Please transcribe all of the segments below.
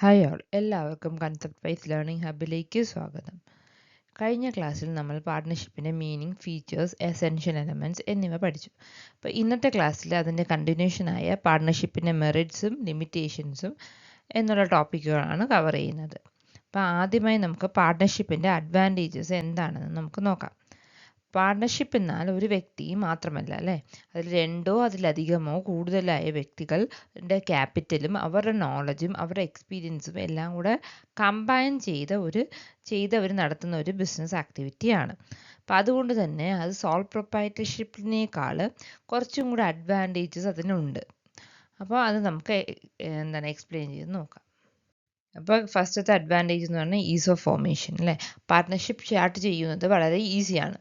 Hi all, എല്ലാവർക്കും concept wise learning ഹബിലേക്ക് സ്വാഗതം. കഴിഞ്ഞ ക്ലാസ്സിൽ നമ്മൾ പാർട്ട്ണർഷിപ്പിൻ്റെ മീനിങ്, ഫീച്ചേഴ്സ്, എസെൻഷ്യൽ എലമെൻറ്റ്സ് എന്നിവ പഠിച്ചു. അപ്പോൾ ഇന്നത്തെ ക്ലാസ്സിൽ അതിൻ്റെ കണ്ടിന്യൂഷനായ പാർട്ട്ണർഷിപ്പിൻ്റെ മെറിറ്റ്സും ലിമിറ്റേഷൻസും എന്നുള്ള ടോപ്പിക്കുകളാണ് കവർ ചെയ്യുന്നത്. അപ്പോൾ ആദ്യമായി നമുക്ക് പാർട്ട്ണർഷിപ്പിൻ്റെ അഡ്വാൻറ്റേജസ് എന്താണെന്ന് നമുക്ക് നോക്കാം. പാർട്ണർഷിപ്പ് എന്നാൽ ഒരു വ്യക്തി മാത്രമല്ല അല്ലേ, അതിൽ രണ്ടോ അതിലധികമോ കൂടുതലായ വ്യക്തികളുടെ ക്യാപിറ്റലും അവരുടെ നോളജും അവരുടെ എക്സ്പീരിയൻസും എല്ലാം കൂടെ കമ്പൈൻ ചെയ്തവർ നടത്തുന്ന ഒരു ബിസിനസ് ആക്ടിവിറ്റിയാണ്. അപ്പം അതുകൊണ്ട് തന്നെ അത് സോൾ പ്രൊപ്പറേറ്റർഷിപ്പിനേക്കാൾ കുറച്ചും കൂടെ അഡ്വാൻറ്റേജസ് അതിനുണ്ട്. അപ്പോൾ അത് നമുക്ക് എക്സ്പ്ലെയിൻ ചെയ്ത് നോക്കാം. അപ്പോൾ ഫസ്റ്റത്തെ അഡ്വാൻറ്റേജ് എന്ന് പറഞ്ഞാൽ ഈസ് ഓഫ് ഫോർമേഷൻ അല്ലേ. പാർട്ട്ണർഷിപ്പ് സ്റ്റാർട്ട് ചെയ്യുന്നത് വളരെ ഈസിയാണ്.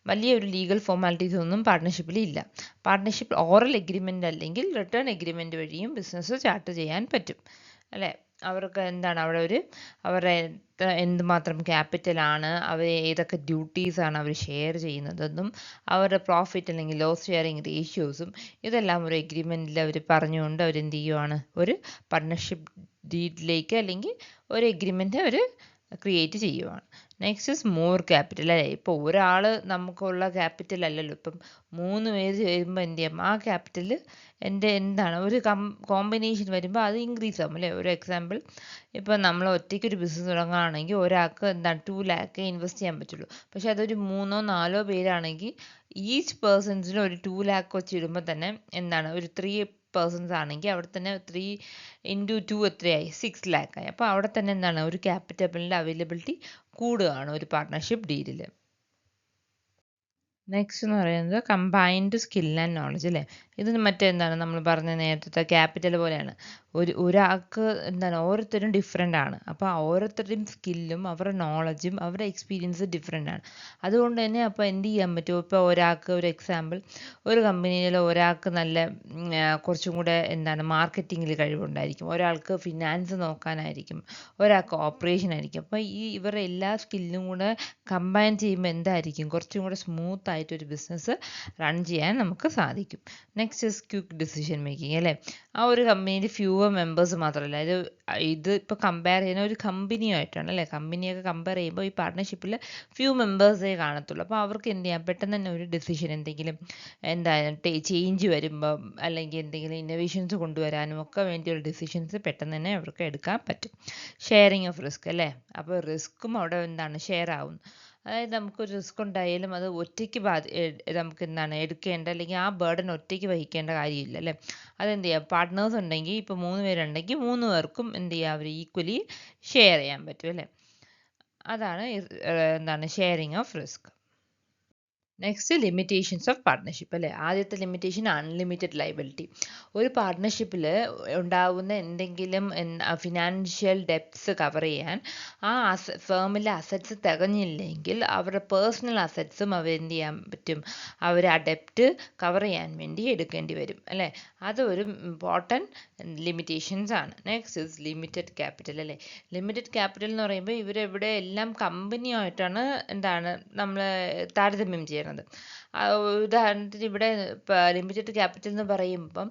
വലിയൊരു ലീഗൽ ഫോർമാലിറ്റീസ് ഒന്നും പാർട്ട്ണർഷിപ്പിൽ ഇല്ല. പാർട്ട്ണർഷിപ്പ് ഓറൽ എഗ്രിമെൻ്റ് അല്ലെങ്കിൽ റിട്ടേൺ എഗ്രിമെൻ്റ് വഴിയും ബിസിനസ് സ്റ്റാർട്ട് ചെയ്യാൻ പറ്റും അല്ലേ. അവർക്ക് അവിടെ അവരുടെ എന്തുമാത്രം ക്യാപിറ്റലാണ്, അവർ ഏതൊക്കെ ഡ്യൂട്ടീസാണ് അവർ ഷെയർ ചെയ്യുന്നതെന്നും അവരുടെ പ്രോഫിറ്റ് അല്ലെങ്കിൽ ലോസ് ഷെയറിങ് റേഷ്യോസും ഇതെല്ലാം ഒരു എഗ്രിമെൻറ്റിൽ അവർ പറഞ്ഞുകൊണ്ട് അവരെന്ത് ചെയ്യുവാണ്, ഒരു പാർട്ട്ണർഷിപ്പ് ഡീഡിലേക്ക് അല്ലെങ്കിൽ ഒരു എഗ്രിമെൻ്റ് അവർ ക്രിയേറ്റ് ചെയ്യുവാണ്. നെക്സ്റ്റ് ഇസ് മോർ ക്യാപിറ്റൽ അല്ലേ. ഇപ്പോൾ ഒരാൾ നമുക്കുള്ള ക്യാപിറ്റൽ അല്ലല്ലോ, ഇപ്പം 3 പേര് വരുമ്പോൾ എന്ത് ചെയ്യും, ആ ക്യാപിറ്റൽ ഒരു കോമ്പിനേഷൻ വരുമ്പോൾ അത് ഇൻക്രീസ് ആകും അല്ലേ. ഒരു എക്സാമ്പിൾ, ഇപ്പോൾ നമ്മൾ ഒറ്റയ്ക്ക് ഒരു ബിസിനസ് തുടങ്ങുകയാണെങ്കിൽ ഒരാൾക്ക് 2 lakh ഇൻവെസ്റ്റ് ചെയ്യാൻ പറ്റുള്ളൂ. പക്ഷേ അതൊരു 3-4 പേരാണെങ്കിൽ ഈച്ച് പേഴ്സൺസിന് ഒരു 2 lakh വെച്ച് ഇടുമ്പോൾ തന്നെ ഒരു 3 പേഴ്സൺസ് ആണെങ്കിൽ അവിടെ തന്നെ 3 × 2 എത്രയായി, 6 lakh ആയി. അപ്പോൾ അവിടെ തന്നെ ഒരു ക്യാപിറ്റലിൻ്റെ അവൈലബിലിറ്റി കൂടുകയാണ് ഒരു പാർട്ട്ണർഷിപ്പ് ഡീലിൽ. നെക്സ്റ്റ് എന്ന് പറയുന്നത് കമ്പൈൻഡ് സ്കിൽ ആൻഡ് നോളജ് അല്ലേ. ഇത് നമ്മൾ പറഞ്ഞ നേരത്തെ ക്യാപിറ്റൽ പോലെയാണ്. ഒരാൾക്ക് ഓരോരുത്തരും ഡിഫറെൻ്റ് ആണ്. അപ്പോൾ ഓരോരുത്തരുടെയും സ്കില്ലും അവരുടെ നോളജും അവരുടെ എക്സ്പീരിയൻസ് ഡിഫറെൻ്റ് ആണ്. അതുകൊണ്ട് തന്നെ അപ്പോൾ എന്ത് ചെയ്യാൻ പറ്റും, ഇപ്പോൾ ഒരാൾക്ക് ഒരു എക്സാമ്പിൾ, ഒരു കമ്പനിയിൽ ഒരാൾക്ക് നല്ല കുറച്ചും കൂടെ മാർക്കറ്റിങ്ങിൽ കഴിവുണ്ടായിരിക്കും, ഒരാൾക്ക് ഫിനാൻസ് നോക്കാനായിരിക്കും, ഒരാൾക്ക് ഓപ്പറേഷൻ ആയിരിക്കും. അപ്പോൾ ഇവരുടെ എല്ലാ സ്കില്ലും കൂടെ കമ്പൈൻ ചെയ്യുമ്പോൾ എന്തായിരിക്കും, കുറച്ചും കൂടെ സ്മൂത്ത് ആയിട്ടൊരു ബിസിനസ് റൺ ചെയ്യാൻ നമുക്ക് സാധിക്കും. Next is quick decision making അല്ലേ. ആ ഒരു കമ്പനിയിൽ ഫ്യൂവർ മെമ്പേഴ്സ് മാത്രമല്ല, ഇത് ഇപ്പോൾ കമ്പയർ ചെയ്യുന്ന ഒരു കമ്പനിയുമായിട്ടാണ് അല്ലേ. കമ്പനിയൊക്കെ കമ്പയർ ചെയ്യുമ്പോൾ ഈ പാർട്ട്ണർഷിപ്പിൽ ഫ്യൂ മെമ്പേഴ്സേ കാണത്തുള്ളൂ. അപ്പോൾ അവർക്ക് എന്ത് ചെയ്യാം, പെട്ടെന്ന് തന്നെ ഒരു ഡിസിഷൻ, എന്തെങ്കിലും ചേഞ്ച് വരുമ്പോൾ അല്ലെങ്കിൽ എന്തെങ്കിലും ഇന്നോവേഷൻസ് കൊണ്ടുവരാനും ഒക്കെ വേണ്ടിയുള്ള ഡിസിഷൻസ് പെട്ടെന്ന് തന്നെ അവർക്ക് എടുക്കാൻ പറ്റും. ഷെയറിങ് ഓഫ് റിസ്ക് അല്ലേ. അപ്പോൾ റിസ്ക്കും അവിടെ ഷെയർ ആവും. അതായത് നമുക്കൊരു റിസ്ക് ഉണ്ടായാലും അത് ഒറ്റയ്ക്ക് നമുക്ക് എടുക്കേണ്ട അല്ലെങ്കിൽ ആ ബേർഡൻ ഒറ്റയ്ക്ക് വഹിക്കേണ്ട കാര്യമില്ല അല്ലേ. അതെന്ത് ചെയ്യാം, പാർട്ട്നേഴ്സ് ഉണ്ടെങ്കിൽ ഇപ്പോൾ 3 പേരുണ്ടെങ്കിൽ 3 പേർക്കും എന്ത് ചെയ്യാം, അവർ ഈക്വലി ഷെയർ ചെയ്യാൻ പറ്റും അല്ലേ. അതാണ് sharing of risk. Next limitations of partnership അല്ലേ. ആദ്യത്തെ ലിമിറ്റേഷൻ അൺലിമിറ്റഡ് ലയബിലിറ്റി. ഒരു പാർട്ട്ണർഷിപ്പിൽ ഉണ്ടാകുന്ന എന്തെങ്കിലും ഫിനാൻഷ്യൽ ഡെപ്റ്റ്സ് കവർ ചെയ്യാൻ ആ ഫേമിലെ അസറ്റ്സ് തികഞ്ഞില്ലെങ്കിൽ അവരുടെ പേഴ്സണൽ അസറ്റ്സും അവരെന്ത് ചെയ്യാൻ പറ്റും, അവർ ആ ഡെപ്റ്റ് കവർ ചെയ്യാൻ വേണ്ടി എടുക്കേണ്ടി വരും അല്ലേ. അതൊരു ഇമ്പോർട്ടൻറ്റ് ലിമിറ്റേഷൻസ് ആണ്. നെക്സ്റ്റ് ഇസ് ലിമിറ്റഡ് ക്യാപിറ്റൽ അല്ലേ. ലിമിറ്റഡ് ക്യാപിറ്റൽ എന്ന് പറയുമ്പോൾ ഇവരെവിടെ എല്ലാം കമ്പനിയായിട്ടാണ് നമ്മൾ താരതമ്യം ചെയ്യുന്നത്. ഉദാഹരണത്തിന് ഇവിടെ ലിമിറ്റഡ് ക്യാപിറ്റൽ എന്ന് പറയുമ്പം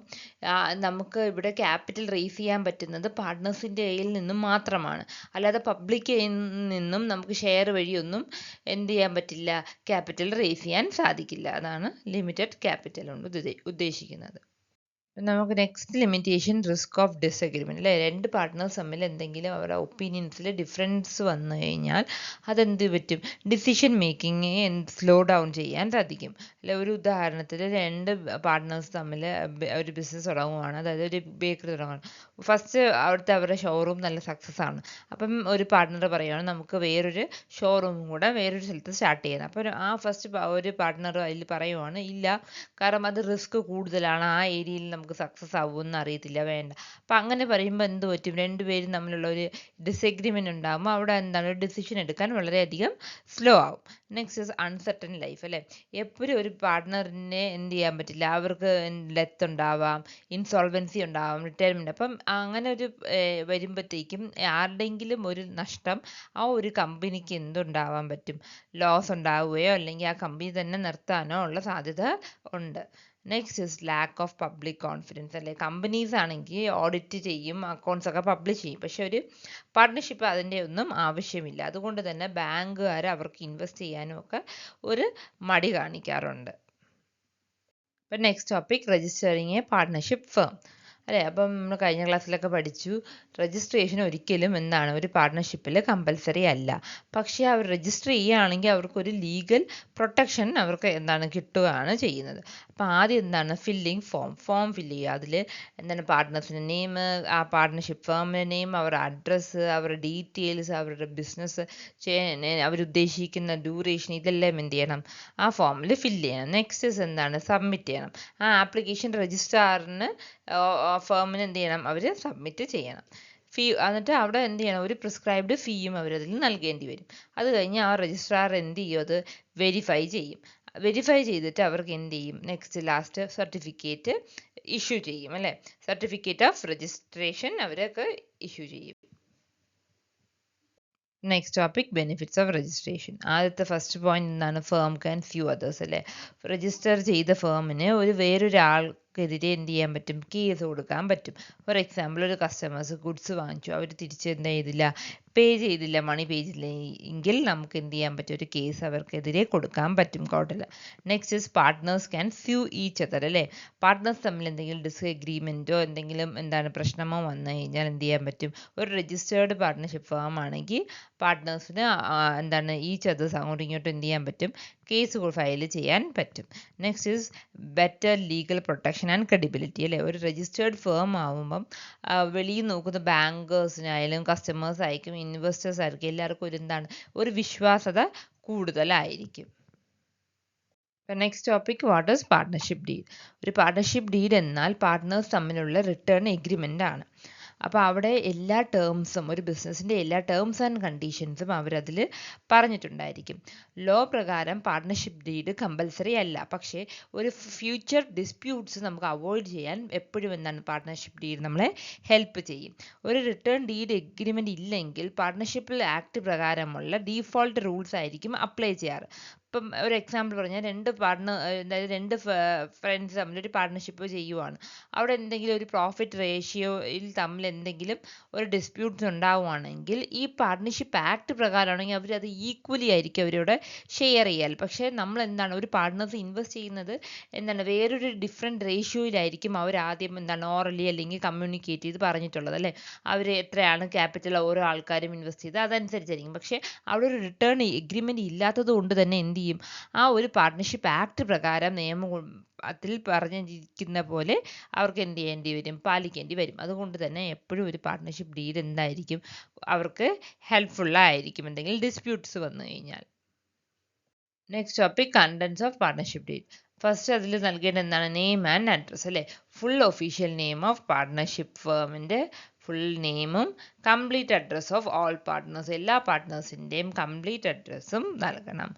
നമുക്ക് ഇവിടെ ക്യാപിറ്റൽ റേസ് ചെയ്യാൻ പറ്റുന്നത് പാർട്ട്നേഴ്സിൻ്റെ കയ്യിൽ നിന്നും മാത്രമാണ്. അല്ലാതെ പബ്ലിക്കിൽ നിന്നും നമുക്ക് ഷെയർ വഴിയൊന്നും എന്ത് ചെയ്യാൻ പറ്റില്ല, ക്യാപിറ്റൽ റേസ് ചെയ്യാൻ സാധിക്കില്ല. അതാണ് ലിമിറ്റഡ് ക്യാപിറ്റൽ കൊണ്ട് ഉദ്ദേശിക്കുന്നത്. നമുക്ക് next limitation risk of disagreement അല്ലേ. 2 പാർട്ട്നേഴ്സ് തമ്മിൽ എന്തെങ്കിലും അവരുടെ ഒപ്പീനിയൻസിൽ ഡിഫറൻസ് വന്നു കഴിഞ്ഞാൽ അതെന്ത് പറ്റും, ഡിസിഷൻ മേക്കിംഗ് സ്ലോ ഡൗൺ ചെയ്യാൻ സാധിക്കും അല്ലെ. ഒരു ഉദാഹരണത്തിൽ 2 പാർട്ട്നേഴ്സ് തമ്മിൽ ഒരു ബിസിനസ് തുടങ്ങുകയാണ്, അതായത് ഒരു ബേക്കറി തുടങ്ങുകയാണ്. ഫസ്റ്റ് അവരുടെ ഷോറൂം നല്ല സക്സസ് ആണ്. അപ്പം ഒരു പാർട്ട്ണർ പറയുകയാണ്, നമുക്ക് വേറൊരു ഷോറൂം കൂടെ വേറൊരു സ്ഥലത്ത് സ്റ്റാർട്ട് ചെയ്യുന്നത്. അപ്പോൾ ഒരു പാർട്ട്ണർ അതിൽ പറയുവാണ്, ഇല്ല, കാരണം അത് റിസ്ക് കൂടുതലാണ്, ആ ഏരിയയിൽ നമുക്ക് സക്സസ് ആവുമെന്ന് അറിയത്തില്ല, വേണ്ട. അപ്പം അങ്ങനെ പറയുമ്പോൾ എന്ത് പറ്റും, 2 പേരും തമ്മിലുള്ള ഒരു ഡിസഗ്രിമെൻ്റ് ഉണ്ടാകുമ്പോൾ അവിടെ ഒരു ഡിസിഷൻ എടുക്കാൻ വളരെയധികം സ്ലോ ആവും. നെക്സ്റ്റ് ഇസ് അൺസർട്ടൻ ലൈഫ് അല്ലേ. എപ്പോഴും ഒരു പാർട്ട്ണറിനെ എന്ത് ചെയ്യാൻ പറ്റില്ല, അവർക്ക് ഡെത്ത് ഉണ്ടാവാം, ഇൻസോൾവൻസി ഉണ്ടാവാം, റിട്ടയർമെൻറ്റ്. അപ്പം അങ്ങനെ ഒരു വരുമ്പോഴത്തേക്കും ആരുടെയെങ്കിലും ഒരു നഷ്ടം ആ ഒരു കമ്പനിക്ക് എന്തുണ്ടാവാൻ പറ്റും, ലോസ് ഉണ്ടാവുകയോ അല്ലെങ്കിൽ ആ കമ്പനി തന്നെ നിർത്താനോ ഉള്ള സാധ്യത ഉണ്ട്. Next is lack of public confidence അല്ലേ. കമ്പനീസ് ആണെങ്കിൽ ഓഡിറ്റ് ചെയ്യും, അക്കൗണ്ട്സ് ഒക്കെ പബ്ലിഷ് ചെയ്യും, പക്ഷെ ഒരു പാർട്ട്ണർഷിപ്പ് അതിൻ്റെ ഒന്നും ആവശ്യമില്ല. അതുകൊണ്ട് തന്നെ ബാങ്കുകാർ അവർക്ക് ഇൻവെസ്റ്റ് ചെയ്യാനും ഒക്കെ ഒരു മടി കാണിക്കാറുണ്ട്. ഇപ്പം next topic registering A partnership firm അല്ലേ. അപ്പം നമ്മൾ കഴിഞ്ഞ ക്ലാസ്സിലൊക്കെ പഠിച്ചു രജിസ്ട്രേഷൻ ഒരിക്കലും എന്താണ് ഒരു പാർട്ട്ണർഷിപ്പിൽ കമ്പൽസറി അല്ല. പക്ഷേ അവർ രജിസ്റ്റർ ചെയ്യുകയാണെങ്കിൽ അവർക്കൊരു ലീഗൽ പ്രൊട്ടക്ഷൻ അവർക്ക് എന്താണ് കിട്ടുകയാണ് ചെയ്യുന്നത്. അപ്പം ആദ്യം എന്താണ് ഫോം ഫില്ല് ചെയ്യുക. അതിൽ എന്താണ് പാർട്ട്നേഴ്സിൻ്റെ നെയിം, ആ പാർട്ട്ണർഷിപ്പ് ഫേമിൻ്റെ നെയിം, അവരുടെ അഡ്രസ്സ്, അവരുടെ ഡീറ്റെയിൽസ്, അവരുടെ ബിസിനസ്, അവരുദ്ദേശിക്കുന്ന ഡ്യൂറേഷൻ, ഇതെല്ലാം എന്ത് ചെയ്യണം ആ ഫോമിൽ ഫില്ല് ചെയ്യണം. നെക്സ്റ്റ് എന്താണ് സബ്മിറ്റ് ചെയ്യണം. ആ ആപ്ലിക്കേഷൻ രജിസ്ട്രാറിന് ഫേമിന് എന്ത് ചെയ്യണം അവർ സബ്മിറ്റ് ചെയ്യണം. എന്നിട്ട് അവിടെ എന്ത് ചെയ്യണം ഒരു പ്രിസ്ക്രൈബ്ഡ് ഫീയും അവരതിൽ നൽകേണ്ടി വരും. അത് കഴിഞ്ഞ് ആ രജിസ്ട്രാർ എന്ത് ചെയ്യും അത് വെരിഫൈ ചെയ്യും. വെരിഫൈ ചെയ്തിട്ട് അവർക്ക് എന്ത് ചെയ്യും ലാസ്റ്റ് സർട്ടിഫിക്കറ്റ് ഇഷ്യൂ ചെയ്യും അല്ലേ. സർട്ടിഫിക്കറ്റ് ഓഫ് രജിസ്ട്രേഷൻ അവരൊക്കെ ഇഷ്യൂ ചെയ്യും. Next topic benefits of registration. ആദ്യത്തെ ഫസ്റ്റ് പോയിന്റ് എന്താണ് ഫേം ക്യാൻ സ്യൂ അതേഴ്സ് അല്ലേ. രജിസ്റ്റർ ചെയ്ത ഫേമിന് വേറൊരാൾക്കെതിരെ എന്ത് ചെയ്യാൻ പറ്റും കേസ് കൊടുക്കാൻ പറ്റും. ഫോർ എക്സാമ്പിൾ ഒരു കസ്റ്റമേഴ്സ് ഗുഡ്സ് വാങ്ങിച്ചു, അവർ തിരിച്ച് എന്ത് ചെയ്തില്ല മണി പേ ചെയ്തില്ല എങ്കിൽ നമുക്ക് എന്ത് ചെയ്യാൻ പറ്റും ഒരു കേസ് അവർക്കെതിരെ കൊടുക്കാൻ പറ്റും കോർട്ടിൽ. Next is partners can sue each other അല്ലേ. പാർട്ട്നേഴ്സ് തമ്മിൽ എന്തെങ്കിലും ഡിസ്അഗ്രീമെൻറ്റോ എന്തെങ്കിലും പ്രശ്നമോ വന്നു കഴിഞ്ഞാൽ എന്ത് ചെയ്യാൻ പറ്റും ഒരു രജിസ്റ്റേർഡ് പാർട്ട്ണർഷിപ്പ് ഫേം ആണെങ്കിൽ പാർട്ട്നേഴ്സിന് ഈച്ച് അതേഴ്സ് അങ്ങോട്ടും ഇങ്ങോട്ടും എന്ത് ചെയ്യാൻ പറ്റും കേസ് ഫയൽ ചെയ്യാൻ പറ്റും. Next is better legal protection and credibility അല്ലേ. ഒരു രജിസ്റ്റേർഡ് ഫേം ആവുമ്പം വെളിയിൽ നോക്കുന്ന ബാങ്കേഴ്സിനായാലും കസ്റ്റമേഴ്സ് ആയിരിക്കും ഇൻവെസ്റ്റേഴ്സ് ആയിരിക്കും എല്ലാവർക്കും ഒരു വിശ്വാസത കൂടുതലായിരിക്കും. Next topic what is partnership deed. ഒരു പാർട്ട്ണർഷിപ്പ് ഡീഡ് എന്നാൽ പാർട്ട്നേഴ്സ് തമ്മിലുള്ള റിട്ടേൺ എഗ്രിമെൻ്റ് ആണ്. അപ്പോൾ അവിടെ എല്ലാ ടേംസും ഒരു ബിസിനസ്സിൻ്റെ എല്ലാ ടേംസ് ആൻഡ് കണ്ടീഷൻസും അവരതിൽ പറഞ്ഞിട്ടുണ്ടായിരിക്കും. ലോ പ്രകാരം പാർട്ട്ണർഷിപ്പ് ഡീഡ് കമ്പൽസറി അല്ല, പക്ഷേ ഒരു ഫ്യൂച്ചർ ഡിസ്പ്യൂട്ട്സ് നമുക്ക് അവോയ്ഡ് ചെയ്യാൻ എപ്പോഴും പാർട്ട്ണർഷിപ്പ് ഡീഡ് നമ്മളെ ഹെൽപ്പ് ചെയ്യും. ഒരു റിട്ടേൺ ഡീഡ് എഗ്രിമെൻ്റ് ഇല്ലെങ്കിൽ പാർട്ട്ണർഷിപ്പ് ആക്ട് പ്രകാരമുള്ള ഡീഫോൾട്ട് റൂൾസ് ആയിരിക്കും അപ്ലൈ ചെയ്യാറ്. ഇപ്പം ഒരു എക്സാമ്പിൾ പറഞ്ഞാൽ രണ്ട് ഫ്രണ്ട്സ് തമ്മിൽ ഒരു പാർട്ട്ണർഷിപ്പ് ചെയ്യുവാണ്. അവിടെ എന്തെങ്കിലും ഒരു പ്രോഫിറ്റ് റേഷ്യോയിൽ തമ്മിൽ എന്തെങ്കിലും ഒരു ഡിസ്പ്യൂട്ട്സ് ഉണ്ടാവുകയാണെങ്കിൽ ഈ പാർട്ട്ണർഷിപ്പ് ആക്ട് പ്രകാരമാണെങ്കിൽ അവരത് ഈക്വലി ആയിരിക്കും അവരോട് ഷെയർ ചെയ്യാൽ. പക്ഷേ നമ്മൾ ഒരു പാർട്ട്നേഴ്സ് ഇൻവെസ്റ്റ് ചെയ്യുന്നത് വേറൊരു ഡിഫറെൻറ്റ് റേഷ്യോയിലായിരിക്കും അവർ ആദ്യം ഓറലി അല്ലെങ്കിൽ കമ്മ്യൂണിക്കേറ്റ് ചെയ്ത് പറഞ്ഞിട്ടുള്ളത് അല്ലേ. അവർ എത്രയാണ് ക്യാപിറ്റൽ ഓരോ ആൾക്കാരും ഇൻവെസ്റ്റ് ചെയ്ത് അതനുസരിച്ചായിരിക്കും. പക്ഷേ അവിടെ ഒരു റിട്ടേൺ എഗ്രിമെൻ്റ് ഇല്ലാത്തത് കൊണ്ട് തന്നെ എന്ത് ചെയ്യും ആ ഒരു പാർട്ട്ണർഷിപ്പ് ആക്ട് പ്രകാരം നിയമത്തിൽ പറഞ്ഞിരിക്കുന്ന പോലെ അവർക്ക് എന്ത് ചെയ്യേണ്ടി വരും പാലിക്കേണ്ടി വരും. അതുകൊണ്ട് തന്നെ എപ്പോഴും ഒരു പാർട്ട്ണർഷിപ്പ് ഡീഡ് എന്തായിരിക്കും അവർക്ക് ഹെൽപ്ഫുള്ളായിരിക്കും എന്തെങ്കിലും ഡിസ്പ്യൂട്ട്സ് വന്നു കഴിഞ്ഞാൽ. Next topic contents of partnership deed. First അതിൽ നൽകേണ്ട നെയിം ആൻഡ് അഡ്രസ് അല്ലേ. Full official name of partnership ഫേമിൻ്റെ ഫുൾ നെയിമും complete address of all partners എല്ലാ പാർട്ട്നേഴ്സിൻ്റെയും കംപ്ലീറ്റ് അഡ്രസ്സും നൽകണം.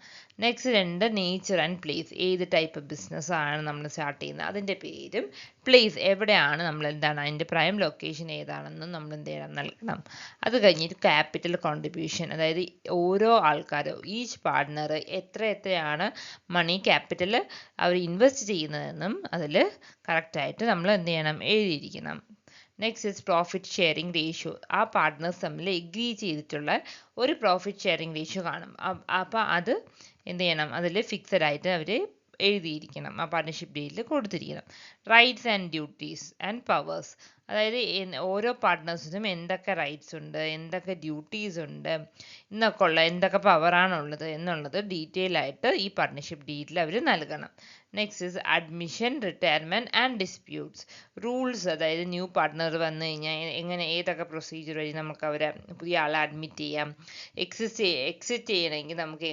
Next nature and place. ഏത് ടൈപ്പ് ബിസിനസ് ആണ് നമ്മൾ സ്റ്റാർട്ട് ചെയ്യുന്നത് അതിൻ്റെ പേരും പ്ലേസ് എവിടെയാണ് നമ്മൾ അതിൻ്റെ പ്രൈം ലൊക്കേഷൻ ഏതാണെന്നും നമ്മൾ എന്ത് ചെയ്യണം നൽകണം. അത് കഴിഞ്ഞിട്ട് ക്യാപിറ്റൽ കോൺട്രിബ്യൂഷൻ, അതായത് ഓരോ ആൾക്കാരും ഈച്ച് പാർട്ട്ണർ എത്രയാണ് മണി ക്യാപിറ്റൽ അവർ ഇൻവെസ്റ്റ് ചെയ്യുന്നതെന്നും അതിൽ കറക്റ്റായിട്ട് നമ്മൾ എന്ത് ചെയ്യണം എഴുതിയിരിക്കണം. Next is profit sharing ratio. ആ പാർട്ട്നേഴ്സ് തമ്മിൽ എഗ്രി ചെയ്തിട്ടുള്ള ഒരു പ്രോഫിറ്റ് ഷെയറിംഗ് റേഷ്യോ കാണും. അപ്പോൾ അത് എന്ത് ചെയ്യണം അതിൽ ഫിക്സഡ് ആയിട്ട് അവർ എഴുതിയിരിക്കണം, ആ പാർട്ട്ണർഷിപ്പ് ഡീഡിൽ കൊടുത്തിരിക്കണം. Rights and duties and powers, അതായത് ഓരോ പാർട്ട്നേഴ്സിനും എന്തൊക്കെ റൈറ്റ്സ് ഉണ്ട് എന്തൊക്കെ ഡ്യൂട്ടീസ് ഉണ്ട് എന്തൊക്കെ പവറാണുള്ളത് എന്നുള്ളത് ഡീറ്റെയിൽ ആയിട്ട് ഈ പാർട്ട്ണർഷിപ്പ് ഡീഡിൽ അവർ നൽകണം. Next is admission, retirement and disputes. Rules, അതായത് ന്യൂ പാർട്ട്ണർ വന്നു കഴിഞ്ഞാൽ ഏതൊക്കെ പ്രൊസീജിയർ വഴി നമുക്ക് അവരെ പുതിയ ആളെ അഡ്മിറ്റ് ചെയ്യാം, എക്സിറ്റ് ചെയ്യണമെങ്കിൽ നമുക്ക്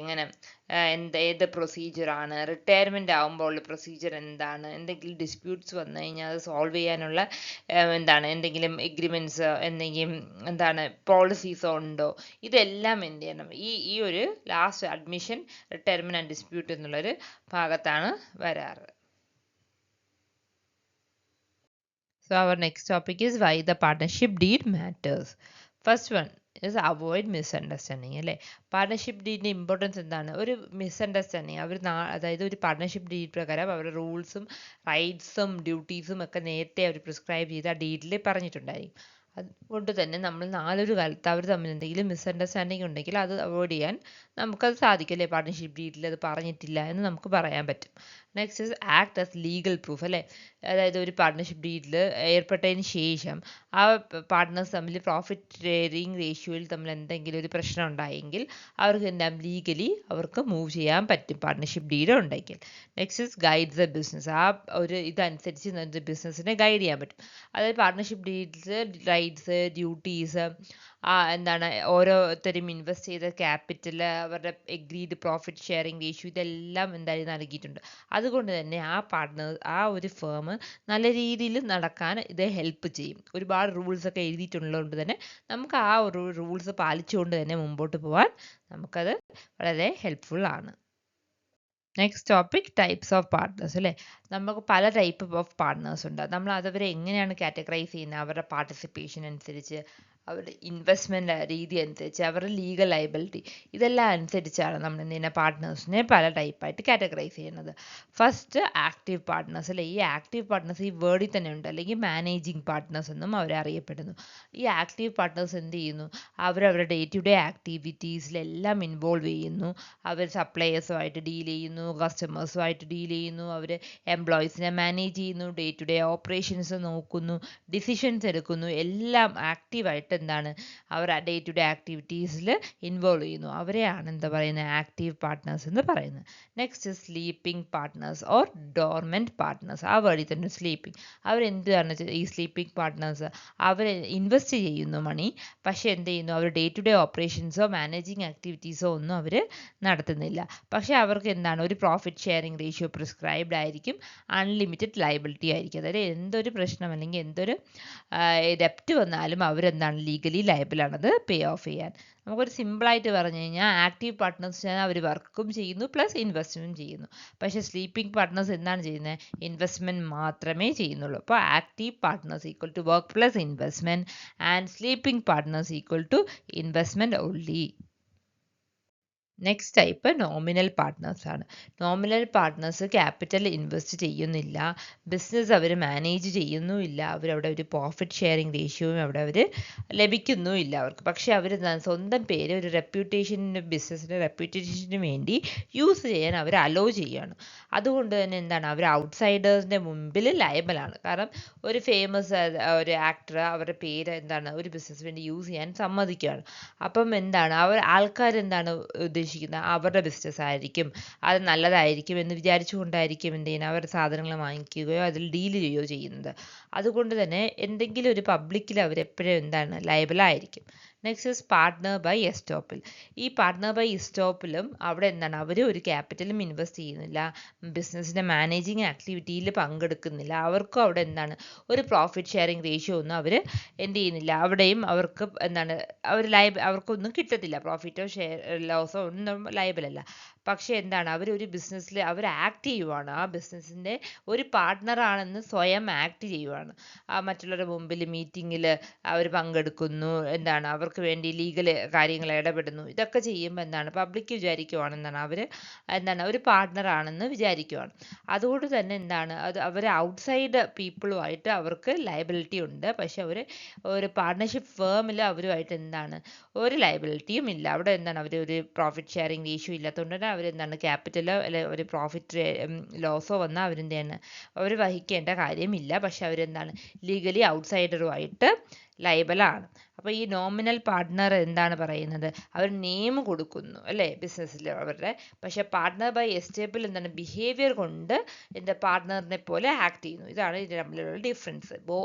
ഏത് പ്രൊസീജിയറാണ്, റിട്ടയർമെൻ്റ് ആകുമ്പോൾ ഉള്ള പ്രൊസീജിയർ എന്താണ്, എന്തെങ്കിലും ഡിസ്പ്യൂട്ട്സ് വന്നു കഴിഞ്ഞാൽ അത് സോൾവ് ചെയ്യാനുള്ള എന്തെങ്കിലും എഗ്രിമെൻറ്റ്സ് പോളിസീസോ ഉണ്ടോ, ഇതെല്ലാം എന്ത് ചെയ്യണം ഈ ഒരു last admission, retirement and dispute എന്നുള്ളൊരു ഭാഗത്താണ് വരാറ്. So our next topic is why the partnership deed matters. First one, is avoid misunderstanding അല്ലേ. പാർട്ണർഷിപ്പ് ഡീഡിൻ്റെ ഇമ്പോർട്ടൻസ് എന്താണ്? ഒരു മിസ്അണ്ടർസ്റ്റാൻഡിങ് അവർ അതായത് ഒരു പാർട്ണർഷിപ്പ് ഡീഡ് പ്രകാരം അവരുടെ റൂൾസും റൈറ്റ്സും ഡ്യൂട്ടീസും ഒക്കെ നേരത്തെ അവർ പ്രിസ്ക്രൈബ് ചെയ്ത് ആ ഡീഡിൽ പറഞ്ഞിട്ടുണ്ടായിരിക്കും. അതുകൊണ്ട് തന്നെ നമ്മൾ നാളൊരു കാലത്ത് അവർ തമ്മിൽ എന്തെങ്കിലും മിസ്അണ്ടർസ്റ്റാൻഡിങ് ഉണ്ടെങ്കിൽ അത് അവോയ്ഡ് ചെയ്യാൻ നമുക്കത് സാധിക്കും അല്ലേ. പാർട്ണർഷിപ്പ് ഡീഡിൽ അത് പറഞ്ഞിട്ടില്ല എന്ന് നമുക്ക് പറയാൻ പറ്റും. Next is act as legal proof അല്ലേ. അതായത് ഒരു പാർട്ണർഷിപ്പ് ഡീഡിൽ ഏർപ്പെട്ടതിന് ശേഷം ആ പാർട്ട്നേഴ്സ് തമ്മിൽ പ്രോഫിറ്റ് ഷെയറിങ് റേഷ്യോയിൽ തമ്മിൽ എന്തെങ്കിലും ഒരു പ്രശ്നം ഉണ്ടായെങ്കിൽ അവർക്ക് എന്താ ലീഗലി അവർക്ക് മൂവ് ചെയ്യാൻ പറ്റും പാർട്ണർഷിപ്പ് ഡീഡ് ഉണ്ടെങ്കിൽ. Next is guides A business. ആ ഒരു ഇതനുസരിച്ച് ബിസിനസ്സിനെ ഗൈഡ് ചെയ്യാൻ പറ്റും. അതായത് പാർട്ണർഷിപ്പ് ഡീഡ്സ് റൈറ്റ്സ് ഡ്യൂട്ടീസ് എന്താണ് ഓരോരുത്തരും ഇൻവെസ്റ്റ് ചെയ്ത ക്യാപിറ്റൽ അവരുടെ എഗ്രീഡ് പ്രോഫിറ്റ് ഷെയറിങ് റേഷ്യോ ഇതെല്ലാം എന്തായാലും നൽകിയിട്ടുണ്ട്. അതുകൊണ്ട് തന്നെ ആ ഒരു ഫേം നല്ല രീതിയിൽ നടക്കാൻ ഇത് ഹെൽപ്പ് ചെയ്യും. ഒരുപാട് റൂൾസ് ഒക്കെ എഴുതിയിട്ടുള്ളതുകൊണ്ട് തന്നെ നമുക്ക് ആ ഒരു റൂൾസ് പാലിച്ചുകൊണ്ട് തന്നെ മുമ്പോട്ട് പോകാൻ നമുക്കത് വളരെ ഹെൽപ്ഫുൾ ആണ്. Next topic types of partners അല്ലേ. നമുക്ക് പല ടൈപ്പ് ഓഫ് പാർട്ട്നേഴ്സ് ഉണ്ട്. നമ്മൾ അതവരെ എങ്ങനെയാണ് കാറ്റഗറൈസ് ചെയ്യുന്നത്? അവരുടെ പാർട്ടിസിപ്പേഷൻ അനുസരിച്ച്, അവരുടെ ഇൻവെസ്റ്റ്മെൻറ്റ് രീതി അനുസരിച്ച്, അവരുടെ ലീഗൽ ലയബിലിറ്റി ഇതെല്ലാം അനുസരിച്ചാണ് നമ്മൾ എന്തിനാ പാർട്ട്നേഴ്സിനെ പല ടൈപ്പായിട്ട് കാറ്റഗറൈസ് ചെയ്യുന്നത്. ഫസ്റ്റ് ആക്റ്റീവ് പാർട്ട്നേഴ്സ് അല്ലേ. ഈ ആക്റ്റീവ് പാർട്ട്നേഴ്സ് ഈ വേർഡിൽ തന്നെ ഉണ്ട്, അല്ലെങ്കിൽ മാനേജിങ് പാർട്ട്നേഴ്സ് എന്നും അവരെ അറിയപ്പെടുന്നു. ഈ ആക്റ്റീവ് പാർട്ട്നേഴ്സ് എന്ത് ചെയ്യുന്നു? അവരവരുടെ ഡേ ടു ഡേ ആക്ടിവിറ്റീസിലെല്ലാം ഇൻവോൾവ് ചെയ്യുന്നു. അവർ സപ്ലയേഴ്സുമായിട്ട് ഡീൽ ചെയ്യുന്നു, കസ്റ്റമേഴ്സുമായിട്ട് ഡീൽ ചെയ്യുന്നു, അവർ എംപ്ലോയീസിനെ മാനേജ് ചെയ്യുന്നു, ഡേ ടു ഡേ ഓപ്പറേഷൻസ് നോക്കുന്നു, ഡിസിഷൻസ് എടുക്കുന്നു, എല്ലാം ആക്റ്റീവായിട്ട് എന്താണ് അവർ ഡേ ടു ഡേ ആക്ടിവിറ്റീസിൽ ഇൻവോൾവ് ചെയ്യുന്നു. അവരെയാണ് എന്താ പറയുന്നത്? ആക്റ്റീവ് പാർട്ട്നേഴ്സ് എന്ന് പറയുന്നത്. Next sleeping partners or dormant partners. ആ വഴി തന്നെ സ്ലീപ്പിംഗ്. അവരെന്താണ് ഈ സ്ലീപ്പിംഗ് പാർട്ട്നേഴ്സ്? അവർ ഇൻവെസ്റ്റ് ചെയ്യുന്നു മണി, പക്ഷേ എന്ത് ചെയ്യുന്നു? അവർ ഡേ ടു ഡേ ഓപ്പറേഷൻസോ മാനേജിങ് ആക്ടിവിറ്റീസോ ഒന്നും അവർ നടത്തുന്നില്ല. പക്ഷേ അവർക്ക് എന്താണ്? ഒരു പ്രോഫിറ്റ് ഷെയറിംഗ് റേഷ്യോ പ്രിസ്ക്രൈബ്ഡ് ആയിരിക്കും, അൺലിമിറ്റഡ് ലയബിലിറ്റി ആയിരിക്കും. അതായത് എന്തൊരു പ്രശ്നം അല്ലെങ്കിൽ എന്തൊരു ഡെപ്റ്റ് വന്നാലും അവരെന്താണ്? ലീഗലി ലയബിളാണത് പേ ഓഫ് ചെയ്യാൻ. നമുക്കൊരു സിമ്പിളായിട്ട് പറഞ്ഞു കഴിഞ്ഞാൽ ആക്റ്റീവ് പാർട്ട്നേഴ്സ് അവർ വർക്കും ചെയ്യുന്നു പ്ലസ് ഇൻവെസ്റ്റ്മെൻറ്റ് ചെയ്യുന്നു. പക്ഷേ സ്ലീപ്പിംഗ് പാർട്ട്നേഴ്സ് എന്താണ് ചെയ്യുന്നത്? ഇൻവെസ്റ്റ്മെൻറ്റ് മാത്രമേ ചെയ്യുന്നുള്ളൂ. അപ്പോൾ active partners equal to work plus investment and sleeping partners equal to investment only. Next type nominal partners ആണ്. നോമിനൽ പാർട്ട്നേഴ്സ് ക്യാപിറ്റൽ ഇൻവെസ്റ്റ് ചെയ്യുന്നില്ല, ബിസിനസ് അവർ മാനേജ് ചെയ്യുന്നുമില്ല, അവരവിടെ ഒരു പ്രോഫിറ്റ് ഷെയറിംഗ് റേഷ്യോയും അവിടെ അവർ ലഭിക്കുന്നുമില്ല അവർക്ക്. പക്ഷേ അവർ സ്വന്തം പേര് ഒരു റെപ്യൂട്ടേഷന്, ബിസിനസ്സിൻ്റെ റെപ്യൂട്ടേഷന് വേണ്ടി യൂസ് ചെയ്യാൻ അവർ അലോ ചെയ്യുകയാണ്. അതുകൊണ്ട് തന്നെ എന്താണ്? അവർ ഔട്ട്സൈഡേഴ്സിൻ്റെ മുമ്പിൽ ലയബിളാണ്. കാരണം ഒരു ഫേമസ് ഒരു ആക്ടർ അവരുടെ പേര് എന്താണ് ഒരു ബിസിനസ് വേണ്ടി യൂസ് ചെയ്യാൻ സമ്മതിക്കുകയാണ്. അപ്പം എന്താണ് ആൾക്കാർ എന്താണ് ഉദ്ദേശിക്കുന്നത്? അവരുടെ ബിസിനസ് ആയിരിക്കും, അത് നല്ലതായിരിക്കും എന്ന് വിചാരിച്ചുകൊണ്ടായിരിക്കും എന്ത് ചെയ്യുന്നത്? അവരുടെ സാധനങ്ങൾ വാങ്ങിക്കുകയോ അതിൽ ഡീൽ ചെയ്യുകയോ ചെയ്യുന്നത്. അതുകൊണ്ട് തന്നെ എന്തെങ്കിലും ഒരു പബ്ലിക്കിൽ അവരെപ്പോഴും എന്താണ്? ലയബിളായിരിക്കും. Next is partner by estoppel. ഈ പാർട്ട്ണർ ബൈ എസ്റ്റോപ്പിലും അവിടെ എന്താണ്? അവർ ഒരു ക്യാപിറ്റലും ഇൻവെസ്റ്റ് ചെയ്യുന്നില്ല, ബിസിനസ്സിൻ്റെ മാനേജിങ് ആക്ടിവിറ്റിയിൽ പങ്കെടുക്കുന്നില്ല, അവർക്കും അവിടെ എന്താണ്? ഒരു പ്രോഫിറ്റ് ഷെയറിംഗ് റേഷ്യോ ഒന്നും അവർ എന്ത് ചെയ്യുന്നില്ല. അവിടെയും അവർക്ക് എന്താണ്? അവർക്കൊന്നും കിട്ടത്തില്ല, പ്രോഫിറ്റോ ലോസോ ഒന്നും ലയബിളല്ല. പക്ഷേ എന്താണ്? അവരൊരു ബിസിനസ്സിൽ അവർ ആക്ട് ചെയ്യുവാണ്, ആ ബിസിനസ്സിൻ്റെ ഒരു പാർട്ട്ണറാണെന്ന് സ്വയം ആക്ട് ചെയ്യുവാണ്. മറ്റുള്ളവരുടെ മുമ്പിൽ മീറ്റിങ്ങിൽ അവർ പങ്കെടുക്കുന്നു, എന്താണ്? അവർക്ക് വേണ്ടി ലീഗൽ കാര്യങ്ങൾ ഇടപെടുന്നു. ഇതൊക്കെ ചെയ്യുമ്പോൾ എന്താണ്? പബ്ലിക് വിചാരിക്കുവാണ് എന്താണ്? അവർ എന്താണ്? ഒരു പാർട്ട്ണറാണെന്ന് വിചാരിക്കുവാണ്. അതുകൊണ്ട് തന്നെ എന്താണ്? അവർ ഔട്ട്സൈഡ് പീപ്പിളുമായിട്ട് അവർക്ക് ലയബിലിറ്റി ഉണ്ട്, പക്ഷെ ഒരു പാർട്ട്ണർഷിപ്പ് ഫേമിൽ അവരുമായിട്ട് എന്താണ്? ഒരു ലയബിലിറ്റിയും ഇല്ല. അവിടെ എന്താണ്? അവർ ഒരു പ്രോഫിറ്റ് ഷെയറിംഗ് റേഷ്യോ ഇല്ലാത്തതുകൊണ്ട് തന്നെ അവരെന്താണ്? ക്യാപിറ്റലോ അല്ലെ ഒരു പ്രോഫിറ്റ് ലോസോ വന്നാൽ അവരെന്താണ്? അവർ വഹിക്കേണ്ട കാര്യമില്ല. പക്ഷെ അവരെന്താണ്? ലീഗലി ഔട്ട്സൈഡറുമായിട്ട് ലയബിളാണ്. അപ്പോൾ ഈ നോമിനൽ പാർട്ട്ണർ എന്താണ് പറയുന്നത്? അവർ നെയിം കൊടുക്കുന്നു അല്ലേ ബിസിനസ്സിൽ അവരുടെ. പക്ഷേ പാർട്ട്ണർ ബൈ എസ്റ്റേപ്പിൽ എന്താണ്? ബിഹേവിയർ കൊണ്ട് എന്താ പാർട്ട്ണറിനെ പോലെ ആക്ട് ചെയ്യുന്നു. ഇതാണ് ഇത് തമ്മിലുള്ള ഡിഫറൻസ്.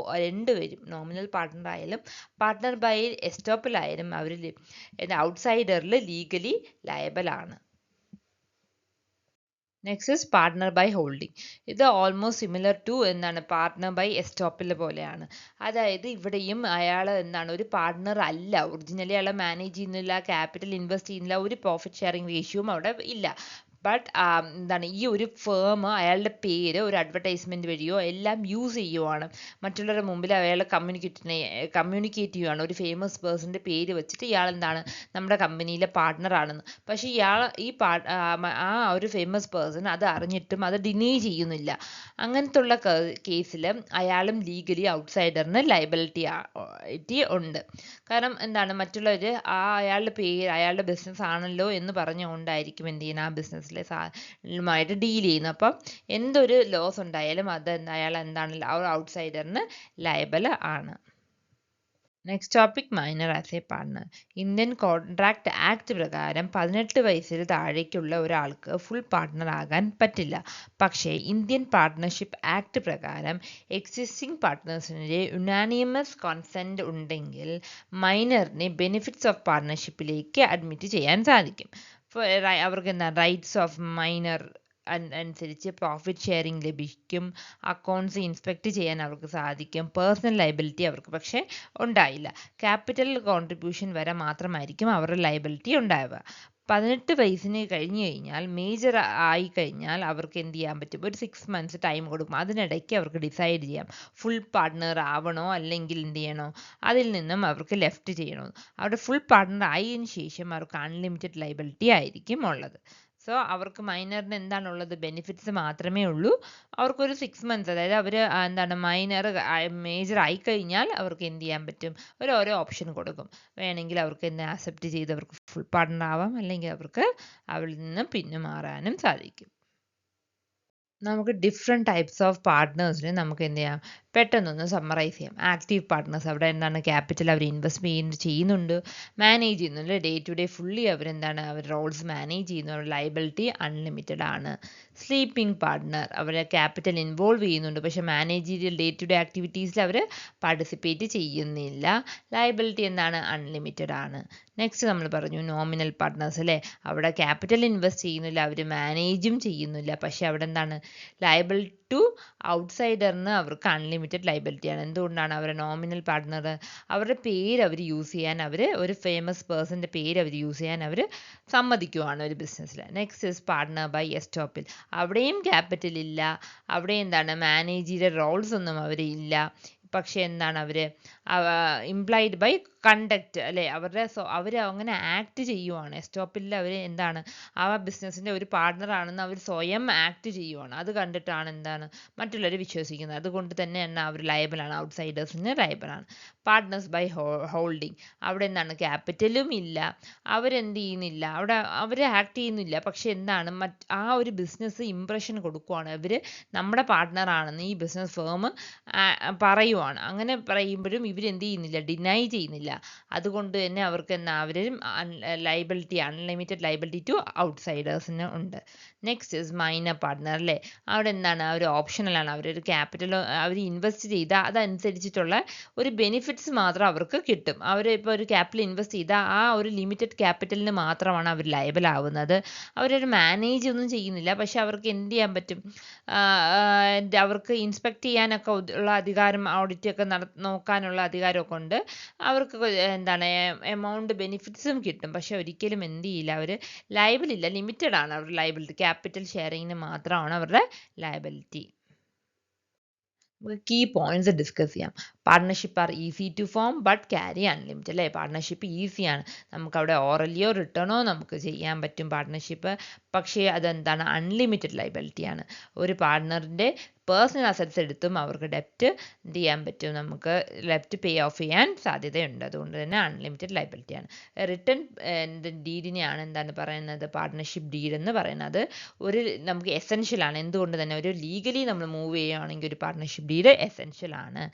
രണ്ടുപേരും നോമിനൽ പാർട്ട്ണർ ആയാലും പാർട്ട്ണർ ബൈ എസ്റ്റോപ്പിലായാലും അവർ ഔട്ട്സൈഡറിൽ ലീഗലി ലയബിളാണ്. Next is partner by holding. ഇത് ഓൾമോസ്റ്റ് സിമിലർ ടു എന്താണ്? പാർട്ട്ണർ ബൈ എസ്റ്റോപ്പിൽ പോലെയാണ്. അതായത് ഇവിടെയും അയാൾ എന്താണ്? ഒരു പാർട്ട്ണർ അല്ല, ഒറിജിനലി അയാൾ മാനേജ് ചെയ്യുന്നില്ല, ക്യാപിറ്റൽ ഇൻവെസ്റ്റ് ചെയ്യുന്നില്ല, ഒരു പ്രോഫിറ്റ് ഷെയറിംഗ് റേഷ്യോയും അവിടെ ഇല്ല. ബട്ട് എന്താണ് ഈ ഒരു ഫേം അയാളുടെ പേര് ഒരു അഡ്വർടൈസ്മെന്റ് വഴിയോ എല്ലാം യൂസ് ചെയ്യുവാണ്, മറ്റുള്ളവരുടെ മുമ്പിൽ അയാളെ കമ്മ്യൂണിക്കേറ്റ് ചെയ്യുവാണ് ഒരു ഫേമസ് പേഴ്സൻ്റെ പേര് വെച്ചിട്ട് ഇയാൾ എന്താണ് നമ്മുടെ കമ്പനിയിലെ പാർട്ട്ണർ ആണെന്ന്. പക്ഷേ ആ ഒരു ഫേമസ് പേഴ്സൺ അത് അറിഞ്ഞിട്ടും അത് ഡിനൈ ചെയ്യുന്നില്ല. അങ്ങനത്തുള്ള കേസിൽ അയാളും ലീഗലി ഔട്ട്സൈഡറിന് ലയബിലിറ്റി ഉണ്ട്. കാരണം എന്താണ് മറ്റുള്ളവർ അയാളുടെ പേര് അയാളുടെ ബിസിനസ് ആണല്ലോ എന്ന് പറഞ്ഞുകൊണ്ടായിരിക്കും എന്ത് ചെയ്യുന്നത് ആ ബിസിനസ്സിലെ സാധനവുമായിട്ട് ഡീൽ ചെയ്യുന്നത്. അപ്പം എന്തൊരു ലോസ് ഉണ്ടായാലും അത് അയാൾ എന്താണ് ഔട്ട്സൈഡറിന് ലയബിൾ ആണ്. Next topic minor as A partner. Indian contract act പ്രകാരം 18 വയസ്സിൽ താഴേക്കുള്ള ഒരാൾക്ക് ഫുൾ പാർട്ണർ ആകാൻ പറ്റില്ല. പക്ഷേ ഇന്ത്യൻ പാർട്ട്ണർഷിപ്പ് ആക്ട് പ്രകാരം എക്സിസ്റ്റിംഗ് പാർട്ട്നേഴ്സിൻ്റെ യുനാനിമസ് കൺസെൻറ്റ് ഉണ്ടെങ്കിൽ മൈനറിനെ ബെനിഫിറ്റ്സ് ഓഫ് പാർട്ട്ണർഷിപ്പിലേക്ക് അഡ്മിറ്റ് ചെയ്യാൻ സാധിക്കും. അവർക്ക് എന്താ റൈറ്റ്സ് ഓഫ് മൈനർ അനുസരിച്ച് പ്രോഫിറ്റ് ഷെയറിംഗ് ലഭിക്കും, അക്കൗണ്ട്സ് ഇൻസ്പെക്ട് ചെയ്യാൻ അവർക്ക് സാധിക്കും, പേഴ്സണൽ ലയബിലിറ്റി അവർക്ക് പക്ഷേ ഉണ്ടായില്ല. ക്യാപിറ്റൽ കോൺട്രിബ്യൂഷൻ വരെ മാത്രമായിരിക്കും അവരുടെ ലയബിലിറ്റി ഉണ്ടാവുക. 18 വയസ്സിന് കഴിഞ്ഞ് കഴിഞ്ഞാൽ മേജർ ആയി കഴിഞ്ഞാൽ അവർക്ക് എന്ത് ചെയ്യാൻ പറ്റും, ഒരു 6 months ടൈം കൊടുക്കും. അതിനിടയ്ക്ക് അവർക്ക് ഡിസൈഡ് ചെയ്യാം ഫുൾ പാർട്ട്ണർ ആവണോ അല്ലെങ്കിൽ എന്ത് ചെയ്യണോ, അതിൽ നിന്നും അവർക്ക് ലെഫ്റ്റ് ചെയ്യണോ. അവിടെ ഫുൾ പാർട്ട്ണർ ആയതിനു ശേഷം അവർക്ക് അൺലിമിറ്റഡ് ലയബിലിറ്റി ആയിരിക്കും ഉള്ളത്. സോ അവർക്ക് മൈനറിന് എന്താണുള്ളത്, ബെനിഫിറ്റ്സ് മാത്രമേ ഉള്ളൂ. അവർക്കൊരു 6 months, അതായത് അവർ എന്താണ് മേജർ ആയിക്കഴിഞ്ഞാൽ അവർക്ക് എന്ത് ചെയ്യാൻ പറ്റും, ഓരോ ഓപ്ഷൻ കൊടുക്കും. വേണമെങ്കിൽ അവർക്ക് എന്ത് അക്സെപ്റ്റ് ചെയ്ത് അവർക്ക് ഫുൾ പാർട്ട്ണർ ആവാം, അല്ലെങ്കിൽ അവർക്ക് അവിടെ നിന്ന് പിന്മാറാനും സാധിക്കും. നമുക്ക് ഡിഫറെൻറ്റ് ടൈപ്സ് ഓഫ് പാർട്ട്നേഴ്സിനെ നമുക്ക് എന്ത് ചെയ്യാം, പെട്ടെന്നൊന്ന് സമ്മറൈസ് ചെയ്യാം. ആക്റ്റീവ് പാർട്ട്നേഴ്സ്, അവിടെ എന്താണ് ക്യാപിറ്റൽ അവർ ഇൻവെസ്റ്റ് ചെയ്യുന്നുണ്ട്, മാനേജ് ചെയ്യുന്നുണ്ട്, ഡേ ടു ഡേ ഫുള്ളി അവരെന്താണ് അവർ റോൾസ് മാനേജ് ചെയ്യുന്നു, അവരുടെ ലയബിലിറ്റി അൺലിമിറ്റഡ് ആണ്. സ്ലീപ്പിംഗ് പാർട്ട്ണർ, അവരെ ക്യാപിറ്റൽ ഇൻവോൾവ് ചെയ്യുന്നുണ്ട്, പക്ഷേ മാനേജീരിയൽ ഡേ ടു ഡേ ആക്ടിവിറ്റീസിൽ അവർ പാർട്ടിസിപ്പേറ്റ് ചെയ്യുന്നില്ല, ലയബിലിറ്റി എന്താണ് അൺലിമിറ്റഡ് ആണ്. നെക്സ്റ്റ് നമ്മൾ പറഞ്ഞു നോമിനൽ പാർട്ട്നേഴ്സ് അല്ലേ, അവിടെ ക്യാപിറ്റൽ ഇൻവെസ്റ്റ് ചെയ്യുന്നില്ല, അവർ മാനേജും ചെയ്യുന്നില്ല, പക്ഷേ അവിടെ എന്താണ് ലയബിൾ ടു ഔട്ട്സൈഡറിന് അവർക്ക് അൺലിമിറ്റഡ് ലയബിലിറ്റിയാണ്. എന്തുകൊണ്ടാണ് അവരുടെ നോമിനൽ പാർട്ട്ണർ അവരുടെ പേര് അവർ യൂസ് ചെയ്യാൻ, ഒരു ഫേമസ് പേഴ്സൻ്റെ പേര് അവർ യൂസ് ചെയ്യാൻ അവർ സമ്മതിക്കുവാണ് ഒരു ബിസിനസ്സിൽ. Next is partner by estoppel, അവിടെയും ക്യാപിറ്റൽ ഇല്ല, അവിടെ എന്താണ് മാനേജീരിയൽ റോൾസ് ഒന്നും അവരില്ല, പക്ഷേ എന്താണ് അവർ ഇംപ്ലൈഡ് ബൈ കണ്ടക്റ്റ് അല്ലേ, അവർ അങ്ങനെ ആക്ട് ചെയ്യുവാണ്. എസ്റ്റോപ്പിൽ അവർ എന്താണ് ആ ബിസിനസ്സിൻ്റെ ഒരു പാർട്ട്ണർ ആണെന്ന് അവർ സ്വയം ആക്ട് ചെയ്യുവാണ്. അത് കണ്ടിട്ടാണ് എന്താണ് മറ്റുള്ളവർ വിശ്വസിക്കുന്നത്. അതുകൊണ്ട് തന്നെ അവർ ലയബിളാണ്, ഔട്ട്സൈഡേഴ്സിന് ലയബിളാണ്. പാർട്ട്നേഴ്സ് ബൈ ഹോൾഡിംഗ്, അവിടെ എന്താണ് ക്യാപിറ്റലും ഇല്ല, അവരെന്ത് ചെയ്യുന്നില്ല, അവിടെ അവർ ആക്ട് ചെയ്യുന്നില്ല, പക്ഷെ എന്താണ് ആ ഒരു ബിസിനസ് ഇംപ്രഷൻ കൊടുക്കുവാണ്, ഇവർ നമ്മുടെ പാർട്ട്ണർ ആണെന്ന് ഈ ബിസിനസ് ഫേം പറയുവാണ്. അങ്ങനെ പറയുമ്പോഴും ഇവരെന്ത് ചെയ്യുന്നില്ല, ഡിനൈ ചെയ്യുന്നില്ല. അതുകൊണ്ട് തന്നെ അവർക്ക് അവരും ലയബിലിറ്റി അൺലിമിറ്റഡ് ലയബിലിറ്റി ടു ഔട്ട്സൈഡേഴ്സിന് ഉണ്ട്. നെക്സ്റ്റ് ഇസ് മൈനർ പാർട്ട്ണർ അല്ലേ, അവിടെ എന്താണ് അവർ ഓപ്ഷണലാണ്, അവരൊരു ക്യാപിറ്റൽ അവർ ഇൻവെസ്റ്റ് ചെയ്താൽ അതനുസരിച്ചിട്ടുള്ള ഒരു ബെനിഫിറ്റ്സ് മാത്രം അവർക്ക് കിട്ടും. അവർ ഇപ്പോൾ ഒരു ക്യാപിറ്റൽ ഇൻവെസ്റ്റ് ചെയ്താൽ ആ ഒരു ലിമിറ്റഡ് ക്യാപിറ്റലിന് മാത്രമാണ് അവർ ലയബിൾ ആവുന്നത്. അവരൊരു മാനേജ് ഒന്നും ചെയ്യുന്നില്ല, പക്ഷെ അവർക്ക് എന്ത് ചെയ്യാൻ പറ്റും, അവർക്ക് ഇൻസ്പെക്ട് ചെയ്യാനൊക്കെ ഉള്ള അധികാരം, ഓഡിറ്റ് ഒക്കെ നോക്കാനുള്ള അധികാരമൊക്കെ ഉണ്ട്. അവർക്ക് എന്താണ് എമൗണ്ട് ബെനിഫിറ്റ്സും കിട്ടും, പക്ഷെ ഒരിക്കലും എന്ത് ചെയ്യില്ല, അവർ ലയബിൾ ഇല്ല, ലിമിറ്റഡ് ആണ് അവരുടെ ലയബിലിറ്റി, ക്യാപിറ്റൽ ഷെയറിങ്ങിന് മാത്രമാണ് അവരുടെ ലയബിലിറ്റി. നമുക്ക് കീ പോയിന്റ്സ് ഡിസ്കസ് ചെയ്യാം. Partnership are easy to form but carry unlimited അല്ലേ, പാർട്ട്ണർഷിപ്പ് ഈസിയാണ്, നമുക്കവിടെ ഓറലിയോ റിട്ടേണോ നമുക്ക് ചെയ്യാൻ പറ്റും പാർട്ട്ണർഷിപ്പ്, പക്ഷേ അതെന്താണ് അൺലിമിറ്റഡ് ലയബിലിറ്റിയാണ്. ഒരു പാർട്ട്ണറിൻ്റെ പേഴ്സണൽ അസറ്റ്സ് എടുത്തും അവർക്ക് ഡെപ്റ്റ് എന്ത് ചെയ്യാൻ പറ്റും, നമുക്ക് ഡെപ്റ്റ് പേ ഓഫ് ചെയ്യാൻ സാധ്യതയുണ്ട്. അതുകൊണ്ട് തന്നെ അൺലിമിറ്റഡ് ലയബിലിറ്റിയാണ്. റിട്ടേൺ ഡീഡിനെയാണ് എന്താണ് പറയുന്നത്, പാർട്ട്ണർഷിപ്പ് ഡീഡ് എന്ന് പറയുന്നത് നമുക്ക് എസെൻഷ്യലാണ്. എന്തുകൊണ്ട് തന്നെ ഒരു ലീഗലി നമ്മൾ മൂവ് ചെയ്യുകയാണെങ്കിൽ ഒരു പാർട്ട്ണർഷിപ്പ് ഡീഡ് എസെൻഷ്യൽ ആണ്.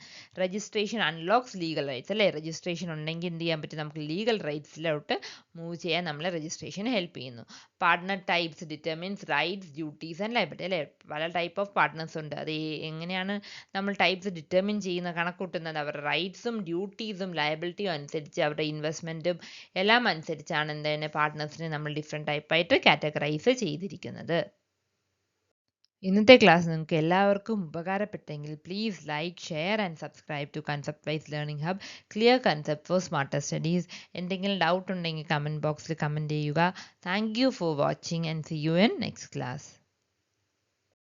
രജിസ്ട്രേഷൻ അൺലോക്സ് ലീഗൽ റൈറ്റ്സ് അല്ലേ, രജിസ്ട്രേഷൻ ഉണ്ടെങ്കിൽ എന്ത് ചെയ്യാൻ പറ്റും, നമുക്ക് ലീഗൽ റൈറ്റ്സിലോട്ട് മൂവ് ചെയ്യാൻ നമ്മളെ രജിസ്ട്രേഷൻ ഹെൽപ്പ് ചെയ്യുന്നു. Partner types determines rights duties and liability അല്ലേ, പല ടൈപ്പ് ഓഫ് പാർട്ട്നേഴ്സ് ഉണ്ട്. അത് എങ്ങനെയാണ് നമ്മൾ ടൈപ്സ് ഡിറ്റർമിൻ ചെയ്യുന്ന കണക്കൂട്ടുന്നത്, അവരുടെ റൈറ്റ്സും ഡ്യൂട്ടീസും ലയബിലിറ്റിയും അനുസരിച്ച് അവരുടെ ഇൻവെസ്റ്റ്മെൻറ്റും എല്ലാം അനുസരിച്ചാണ് എന്താണ് പാർട്ട്നേഴ്സിനെ നമ്മൾ ഡിഫറെൻറ്റ് ടൈപ്പായിട്ട് കാറ്റഗറൈസ് ചെയ്തിരിക്കുന്നത്. ഇന്നത്തെ ക്ലാസ് നിങ്ങൾക്ക് എല്ലാവർക്കും ഉപകാരപ്പെട്ടെങ്കിൽ please like share and subscribe to concept wise learning hub clear concept for smarter studies. എന്തെങ്കിലും ഡൗട്ട് ഉണ്ടെങ്കിൽ കമൻറ്റ് ബോക്സിൽ കമൻറ്റ് ചെയ്യുക. Thank you for watching and see you in next class.